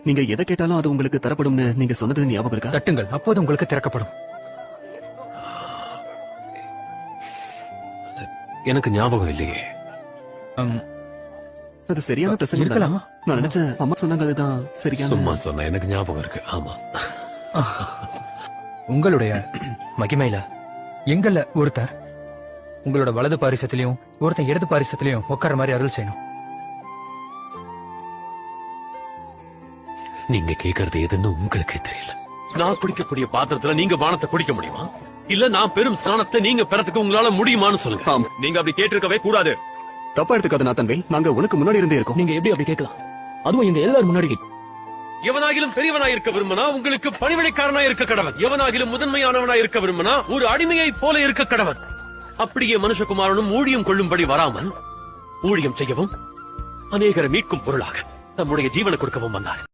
நீங்க எதை கேட்டாலும் அது உங்களுக்கு தரப்படும்னு நீங்க சொன்னது ஞாபகம் இருக்கா? தட்டுங்கள், அப்போது உங்களுக்கு திறக்கப்படும். எனக்கு ஞாபகம் இல்லையே. அது சரியான பிரசங்கம் இருக்கலாம். நான் நினைச்சேன் அம்மா சொன்னாங்க அதுதான் சரியான. சும்மா சொன்ன, எனக்கு ஞாபகம் இருக்கு. ஆமா. உங்களுடைய மகிமையில எங்கள்ல ஒருத்தர் உங்களோட வலது பாரிசத்திலையும் ஒருத்தன் இடது பாரிசத்திலையும் உட்கார மாதிரி அருள் செய்யணும். நீங்க கேக்குறது எதுன்னு உங்களுக்கே தெரியல. நான் குடிக்கக்கூடிய பாத்திரத்துல நீங்க பானத்தை குடிக்க முடியுமா? இல்ல நான் பெரும் ஸ்நானத்தை நீங்க பெறத்துக்கு உங்களால முடியுமான்னு சொல்லுங்க. ஆம். நீங்க அப்படி கேட்டிருக்கவே கூடாது. தப்பா எடுத்துக்காத நாத்தன்வேல், நாங்க உனக்கு முன்னாடி இருந்தே இருக்கோம். நீங்க எப்படி அப்படி கேட்கலாம்? அதுவும் எங்க எல்லாரும் முன்னாடி. எவனாகிலும் பெரியவனாய் இருக்க விரும்பினா உங்களுக்கு பணிவிடைக்காரனாய் இருக்க கடவன். எவனாகிலும் முதன்மையானவனாய் இருக்க விரும்பினா ஒரு அடிமையை போல இருக்க கடவன். அப்படியே மனுஷகுமாரனும் ஊழியம் கொள்ளும்படி வராமல் ஊழியம் செய்யவும் அநேகரை மீட்கும் பொருளாக தம்முடைய ஜீவனை கொடுக்கவும் வந்தார்.